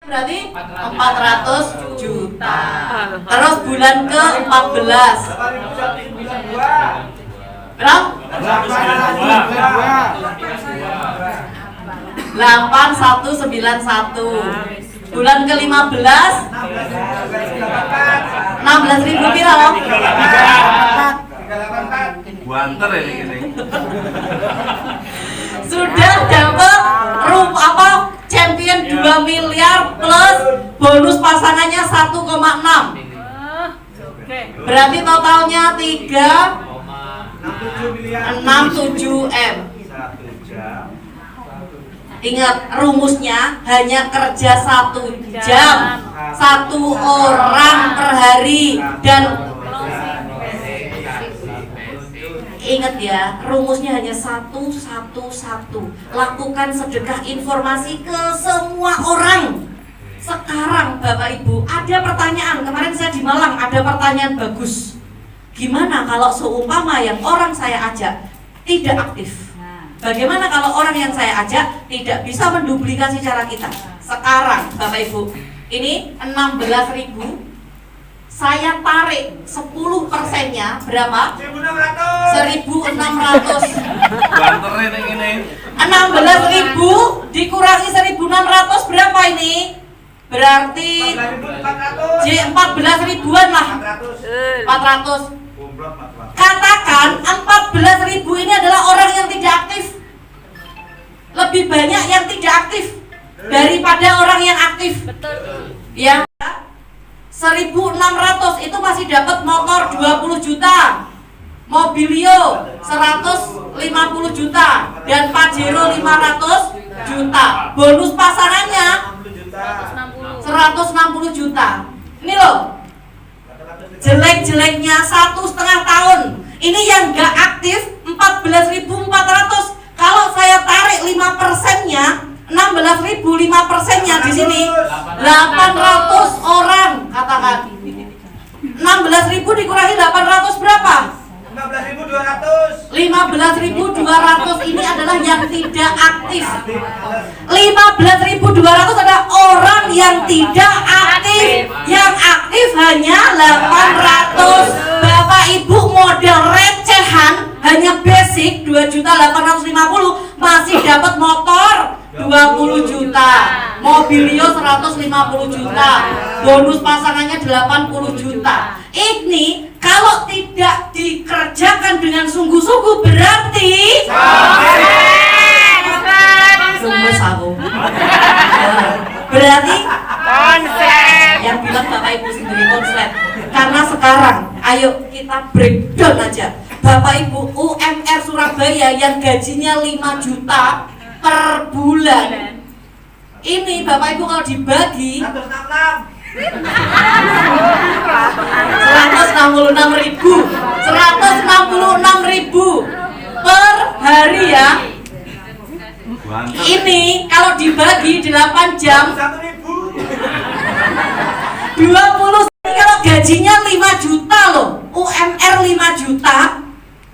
berarti 400 juta. Terus bulan ke-14 berapa? 8191. Bulan ke-15 16.000 pira loh? Buanter ini. Sudah dapat champion 2 miliar plus bonus pasangannya 1,6. Berarti totalnya 3,67 M. Ingat rumusnya hanya kerja 1 jam 1 orang per hari. Dan ingat ya, rumusnya hanya 111. Lakukan sedekah informasi ke semua orang. Sekarang Bapak Ibu, ada pertanyaan. Kemarin saya di Malang ada pertanyaan bagus. Gimana kalau seumpama yang orang saya ajak tidak aktif? Bagaimana kalau orang yang saya ajak tidak bisa menduplikasi cara kita? Sekarang Bapak Ibu, ini 16.000, saya tarik 10%-nya berapa? 1.600. Banter ini. 16.000 dikurangi 1.600 berapa ini? Berarti 14 ribuan lah. 400. Katakan 14.000 ini adalah orang yang tidak aktif. Lebih banyak yang tidak aktif daripada orang yang aktif. Betul. Ya. 1.600 itu masih dapat motor 20 juta, Mobilio 150 juta, dan Pajero 500 juta. Bonus pasangannya 160 juta. Ini loh, jelek-jeleknya 1,5 tahun. Ini yang gak aktif 14.400. Kalau saya tarik 5%-nya 16.000, 5%-nya di sini 800 orang. Katakan 16.000 dikurangi 800 berapa? 15.200. 15.200 ini adalah yang tidak aktif. 15.200 adalah orang yang tidak aktif. Yang aktif hanya 800. Bapak Ibu modal recehan hanya basic 2.850 masih dapat motor 20 juta, Mobilio 150 juta, bonus pasangannya 80 juta. Ini kalau tidak dikerjakan dengan sungguh-sungguh berarti berarti yang bilang Bapak Ibu sendiri konslet. Karena sekarang ayo kita breakdown aja. Bapak Ibu, UMR Surabaya yang gajinya 5 juta per bulan. Ini Bapak Ibu kalau dibagi 166.000 per hari ya. Ini kalau dibagi 8 jam 20. Kalau gajinya 5 juta loh, UMR 5 juta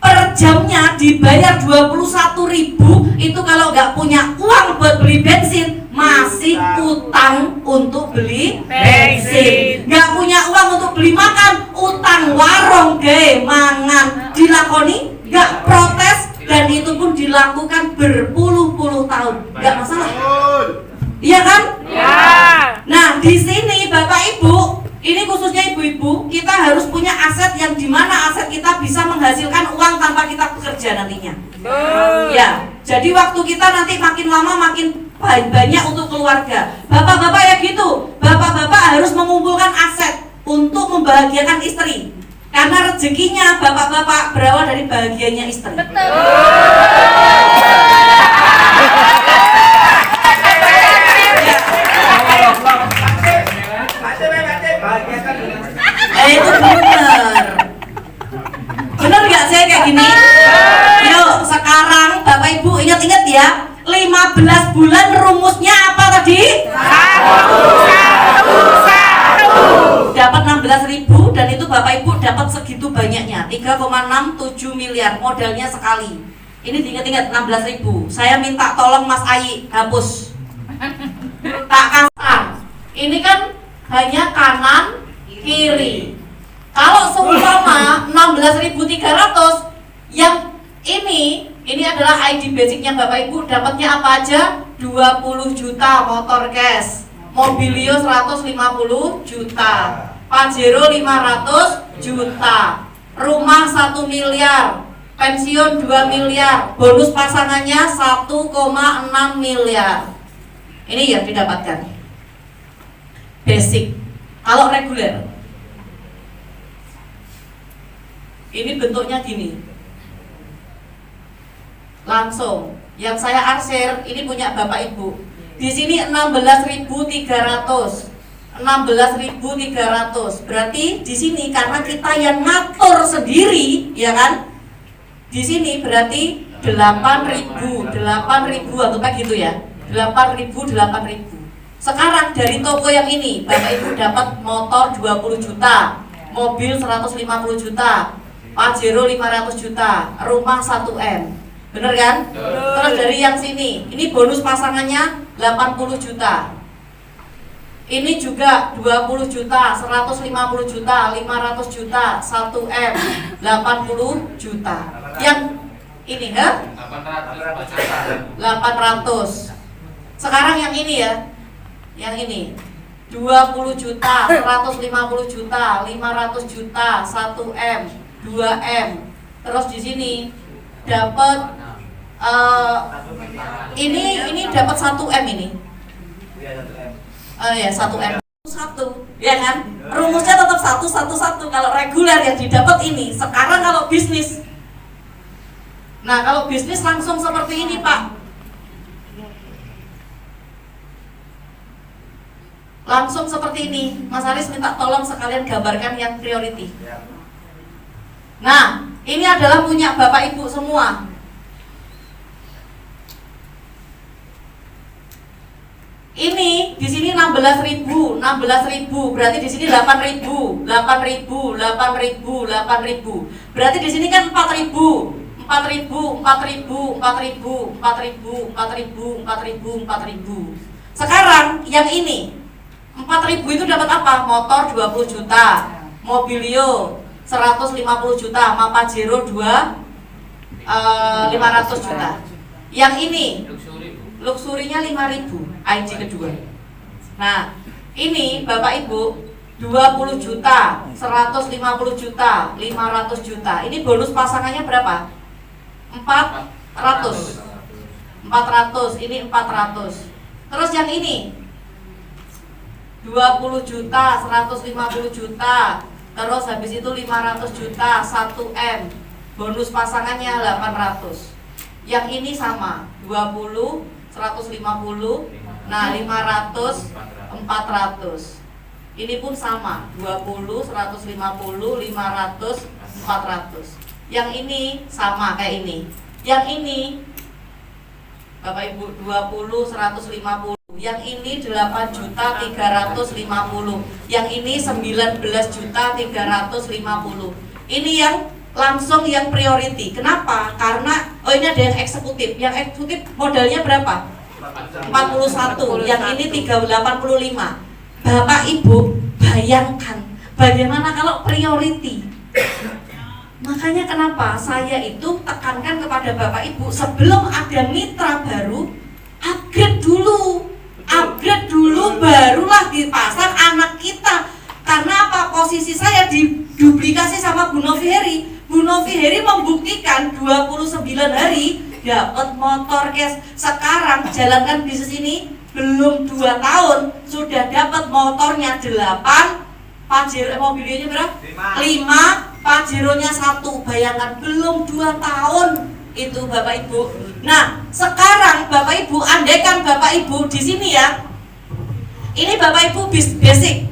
per jamnya dibayar 21.000. Itu kalau nggak punya uang buat beli bensin masih utang untuk beli bensin. Nggak punya uang untuk beli makan, utang warung gawe mangan. Dilakoni nggak protes, dan itu pun dilakukan berpuluh-puluh tahun, nggak masalah. Iya kan? Ya. Nah di sini Bapak Ibu, ini khususnya ibu-ibu, kita harus punya aset yang dimana aset kita bisa menghasilkan uang tanpa kita bekerja nantinya. Ya, jadi waktu kita nanti makin lama makin banyak untuk keluarga. Bapak-bapak ya gitu, bapak-bapak harus mengumpulkan aset untuk membahagiakan istri. Karena rezekinya bapak-bapak berawal dari bahagianya istri. Betul. Itu bener. Bener gak saya kayak gini? Yuk sekarang Bapak Ibu ingat-ingat ya, 15 bulan rumusnya apa tadi? Dapat 16.000, dan itu Bapak Ibu dapat segitu banyaknya 3,67 miliar modalnya sekali. Ini diingat-ingat 16.000. Saya minta tolong Mas Ayi hapus. Tak kasar. hanya kanan kiri. Kalau seumpama 16.300 yang ini adalah ID basicnya Bapak Ibu, dapatnya apa aja? 20 juta motor cash, Mobilio 150 juta, Pajero 500 juta, rumah 1 miliar, pensiun 2 miliar, bonus pasangannya 1,6 miliar. Ini yang didapatkan basic. Kalau reguler ini bentuknya gini, langsung yang saya arsir ini punya Bapak Ibu. Di sini 16.300. 16.300. Berarti di sini karena kita yang ngatur sendiri, ya kan? Di sini berarti 8.000 anggap gitu ya. 8.000. Sekarang dari toko yang ini Bapak Ibu dapat motor 20 juta, mobil 150 juta, Pajero 500 juta, rumah 1M. Bener kan? Terus dari yang sini, ini bonus pasangannya 80 juta. Ini juga 20 juta, 150 juta, 500 juta, 1M, 80 juta. Yang ini 800. Sekarang yang ini ya. Yang ini 20 juta, 150 juta, 500 juta, 1M, 2M. Terus di sini dapat ini dapat 1M ini. Ya 1M. 1, ya kan? Rumusnya tetap 1 kalau reguler yang didapat ini. Sekarang kalau bisnis. Nah, kalau bisnis langsung seperti ini, Pak. Langsung seperti ini. Mas Aris minta tolong sekalian gambarkan yang priority. Nah, ini adalah punya Bapak Ibu semua. Ini di sini 16.000, berarti di sini 8.000. Berarti di sini kan 4.000. Sekarang yang ini 4.000 itu dapat apa? Motor 20 juta, Mobilio 150 juta, sama Pajero 500 juta. Yang ini luxurinya 5.000, ID kedua. Nah, ini Bapak Ibu 20 juta, 150 juta, 500 juta. Ini bonus pasangannya berapa? 400. Ini 400. Terus yang ini 20 juta, 150 juta. Terus habis itu 500 juta, 1M. Bonus pasangannya 800. Yang ini sama, 20, 150, nah 500, 400. Ini pun sama, 20, 150, 500, 400. Yang ini sama kayak ini. Yang ini Bapak Ibu 20, 150. Yang ini 8 juta 350. Yang ini 19 juta 350. Ini yang langsung yang priority. Kenapa? Karena ini ada yang eksekutif. Yang eksekutif modalnya berapa? 41. Yang ini 385. Bapak Ibu bayangkan bagaimana kalau priority. Makanya kenapa saya itu tekankan kepada Bapak Ibu sebelum ada mitra baru, upgrade dulu. Upgrade dulu barulah dipasang anak kita. Karena apa? Posisi saya diduplikasi sama Bu Novi Heri. Bu Novi Heri membuktikan 29 hari dapat motor cash. Sekarang jalankan bisnis ini belum 2 tahun sudah dapat motornya 8, Pajero mobilnya berapa? 5, Pajeronya 1. Bayangkan belum 2 tahun itu Bapak Ibu. Nah, sekarang Bapak Ibu andaikan Bapak Ibu di sini ya. Ini Bapak Ibu basic.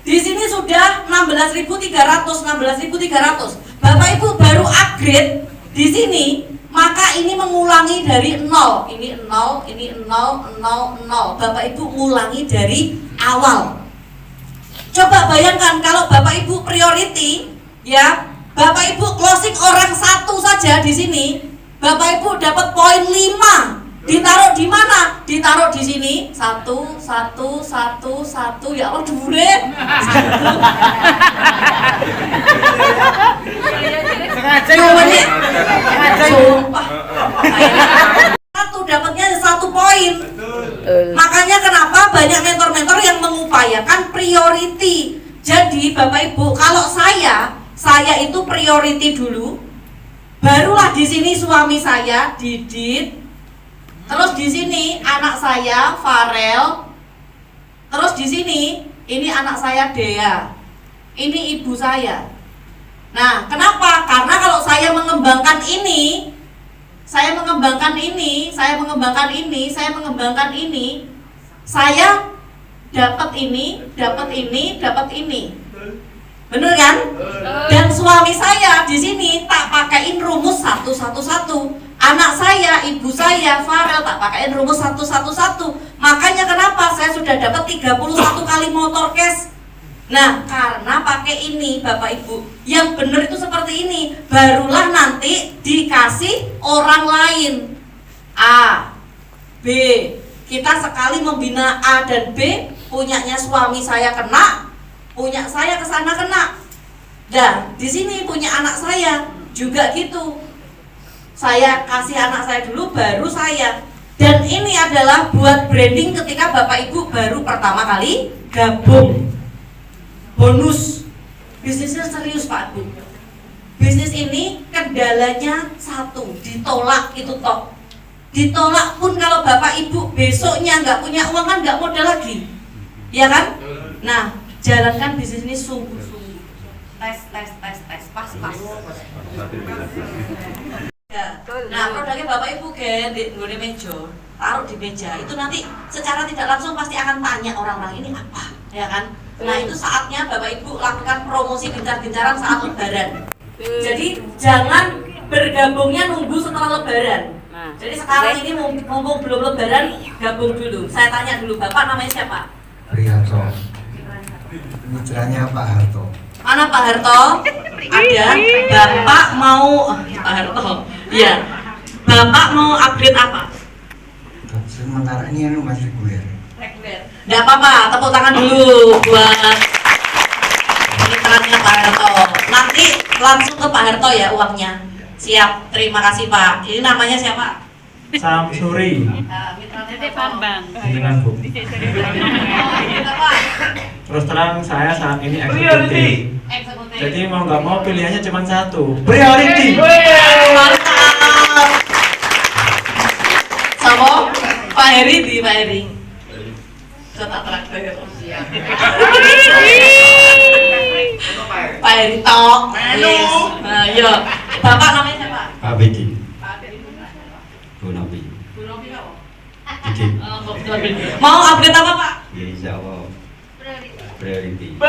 Di sini sudah 16.300. Bapak Ibu baru upgrade di sini, maka ini mengulangi dari 0. Ini 0, ini 0, 0, 0. Bapak Ibu mengulangi dari awal. Coba bayangkan kalau Bapak Ibu priority, ya, Bapak Ibu closing orang 1 saja di sini, Bapak Ibu dapat poin 5. Ditaruh di mana? Ditaruh di sini. Satu. Ya Allah, dure. Sumpah. Satu dapatnya 1 poin. Makanya kenapa banyak mentor-mentor yang mengupayakan priority. Jadi Bapak Ibu, kalau saya itu priority dulu. Barulah di sini suami saya, Didit. Terus di sini anak saya, Farel. Terus di sini ini anak saya, Dea. Ini ibu saya. Nah, kenapa? Karena kalau saya mengembangkan ini, saya dapat ini. Bener kan? Dan suami saya di sini tak pakaiin rumus 111. Anak saya, ibu saya, Farel tak pakaiin rumus 111. Makanya kenapa saya sudah dapat 31 kali motor cash. Nah, karena pakai ini Bapak Ibu. Yang benar itu seperti ini. Barulah nanti dikasih orang lain. A, B. Kita sekali membina A dan B, punyanya suami saya kena, punya saya kesana kena. Dan di sini punya anak saya juga gitu. Saya kasih anak saya dulu, baru saya. Dan ini adalah buat branding ketika Bapak Ibu baru pertama kali gabung. Bonus. Bisnisnya serius Pak Bu. Bisnis ini kendalanya satu, ditolak itu toh. Ditolak pun kalau Bapak Ibu besoknya nggak punya uang kan nggak modal lagi, ya kan? Nah, jalankan bisnis ini sungguh-sungguh. Tes, pas. Ya. Nah, produknya Bapak Ibu kan di meja, taruh di meja. Itu nanti secara tidak langsung pasti akan tanya orang-orang ini apa, ya kan? Nah, itu saatnya Bapak Ibu lakukan promosi gencar-gencaran saat Lebaran. Jadi jangan bergabungnya nunggu setelah Lebaran. Jadi sekarang ini mumpung belum Lebaran, gabung dulu. Saya tanya dulu, Bapak namanya siapa? Priharto. Mitranya Pak Harto. Mana Pak Harto? Ada. Bapak mau Pak Harto. Iya. Bapak mau upgrade apa? Sementara ini masih reguler. Nggak apa-apa, tepuk tangan dulu buat mitranya Pak Harto. Nanti langsung ke Pak Harto ya uangnya. Siap, terima kasih Pak. Ini namanya siapa? Samsuri. Mitranya Bambang. Dengan Bu. Pak. Terus terang saya saat ini eksekutif. Eksekutif. Jadi mau nggak mau pilihannya cuma satu. Priority. Mantap. Sama Pak Heri di Pak Heri. Cetak traktir. Pak Heri tok. Yes. Nah, yo. Bapak namanya siapa? Pak Bedi. Pak Heri. Bu Nabi. Bu Novi apa? Dikit. Mau upgrade apa Pak? Ya insya Allah. Priority.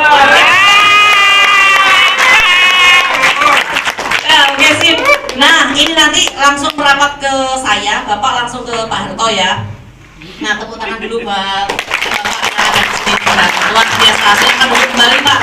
Ya, oke sip. Nah, ini nanti langsung merapat ke saya, Bapak langsung ke Pak Harto ya. Nah, tepuk tangan dulu buat Bapak. Luar biasa. Silakan duduk kembali Pak.